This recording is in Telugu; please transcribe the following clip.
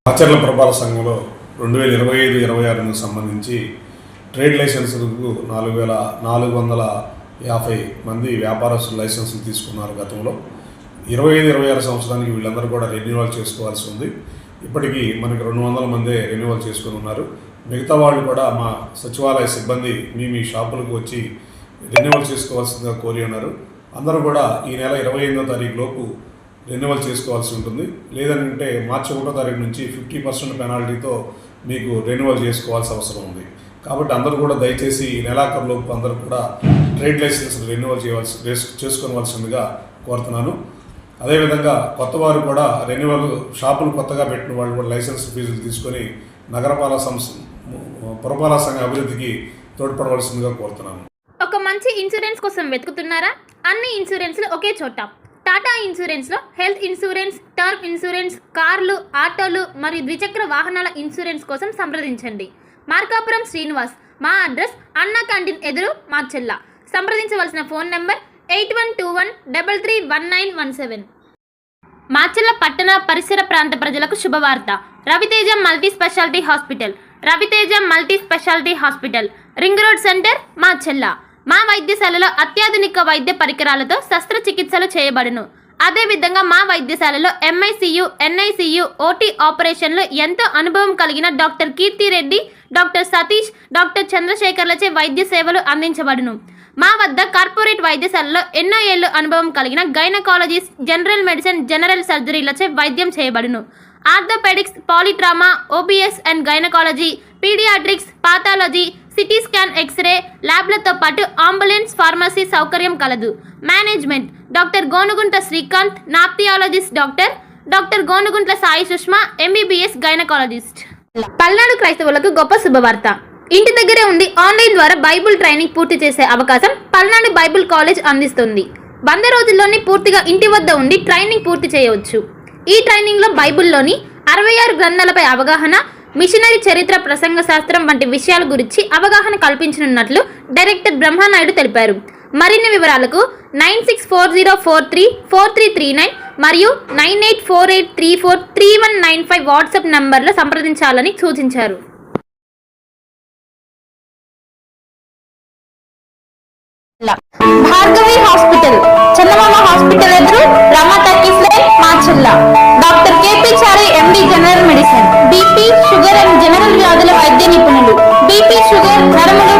మాచర్ల పురపాలక సంఘంలో 2025-26కు సంబంధించి ట్రేడ్ లైసెన్సులకు 4,450 మంది వ్యాపారస్తులు లైసెన్సులు తీసుకున్నారు. గతంలో 25-26 సంవత్సరానికి వీళ్ళందరూ కూడా రెన్యువల్ చేసుకోవాల్సి ఉంది. ఇప్పటికీ మనకి 200 మందే రెన్యువల్ చేసుకుని ఉన్నారు. మిగతా వాళ్ళు కూడా మా సచివాలయ సిబ్బంది మీ షాపులకు వచ్చి రెన్యువల్ చేసుకోవాల్సిందిగా కోరి ఉన్నారు. అందరూ కూడా ఈ నెల 28వ తారీఖు లోపు రెన్యువల్ చేసుకోవాల్సి ఉంటుంది. లేదంటే మార్చి 1వ తారీఖు నుంచి 50% పెనాల్టీతో మీకు రెన్యువల్ చేసుకోవాల్సిన అవసరం ఉంది. కాబట్టి అందరూ కూడా దయచేసి ఈ నెలాఖరులోపు అందరూ కూడా ట్రేడ్ లైసెన్స్ రెన్యువల్ చేసుకోవాల్సిందిగా కోరుతున్నాను. అదేవిధంగా కొత్త వారు కూడా రెన్యువల్ షాపులు కొత్తగా పెట్టిన వాళ్ళు కూడా లైసెన్స్ ఫీజులు తీసుకొని పురపాలక సంఘ అభివృద్ధికి తోడ్పడవలసిందిగా కోరుతున్నాను. ఒక మంచి ఇన్సూరెన్స్ కోసం వెతుకుతున్నారా? అన్ని ఇన్సూరెన్స్లు ఒకే చోట. టాటా ఇన్సూరెన్స్లో హెల్త్ ఇన్సూరెన్స్, టర్మ్ ఇన్సూరెన్స్, కార్లు, ఆటోలు మరియు ద్విచక్ర వాహనాల ఇన్సూరెన్స్ కోసం సంప్రదించండి. మార్కాపురం శ్రీనివాస్. మా అడ్రస్ అన్నా క్యాంటీన్ ఎదురు, మాచెల్ల. సంప్రదించవలసిన ఫోన్ నెంబర్ 8121331917. మాచెల్ల పట్టణ పరిసర ప్రాంత ప్రజలకు శుభవార్త. Raviteja multi speciality hospital. Raviteja multi speciality hospital, ring road centre, Macherla. మా వైద్యశాలలో అత్యాధునిక వైద్య పరికరాలతో శస్త్రచికిత్సలు చేయబడును. అదేవిధంగా మా వైద్యశాలలో MICU, NICU, OT ఆపరేషన్లు ఎంతో అనుభవం కలిగిన doctor Keerthi Reddy, doctor Satish, doctor చంద్రశేఖర్లచే వైద్య సేవలు అందించబడును. మా వద్ద కార్పొరేట్ వైద్యశాలలో ఎన్నో ఏళ్ళు అనుభవం కలిగిన గైనకాలజిస్ట్, జనరల్ మెడిసిన్, జనరల్ సర్జరీలచే వైద్యం చేయబడును. Orthopaedics, polytrauma, OBS and gynaecology, paediatrics, pathology, CT scan, x-ray ల్యాబ్లతో పాటు అంబులెన్స్, ఫార్మసీ సౌకర్యం కలదు. Management doctor Gonuguntla Srikanth, ophthalmologist doctor Gonuguntla Sai Sushma, MBBS gynaecologist. Palnadu క్రైస్తవులకు గొప్ప శుభవార్త. ఇంటి దగ్గరే ఉండి ఆన్లైన్ ద్వారా బైబుల్ ట్రైనింగ్ పూర్తి చేసే అవకాశం పల్నాడు బైబుల్ కాలేజ్ అందిస్తుంది. 100 రోజుల్లోనే పూర్తిగా ఇంటి వద్ద ఉండి ట్రైనింగ్ పూర్తి చేయవచ్చు. ఈ ట్రైనింగ్లో బైబుల్లోని 66 గ్రంథాలపై అవగాహన, మిషనరీ చరిత్ర, ప్రసంగ శాస్త్రం వంటి విషయాల గురించి అవగాహన కల్పించనున్నట్లు డైరెక్టర్ బ్రహ్మనాయుడు తెలిపారు. మరిన్ని వివరాలకు 9640434339 మరియు 9848343195 వాట్సాప్ నంబర్లో సంప్రదించాలని సూచించారు. భార్గవి హాస్పిటల్, చందమామ హాస్పిటల్ ఎదురు, Rama talkies line, Macherla. Doctor KP Chari, MD general medicine, BP, sugar and general వ్యాధుల వైద్య నిపుణులు. BP, sugar, నరములు,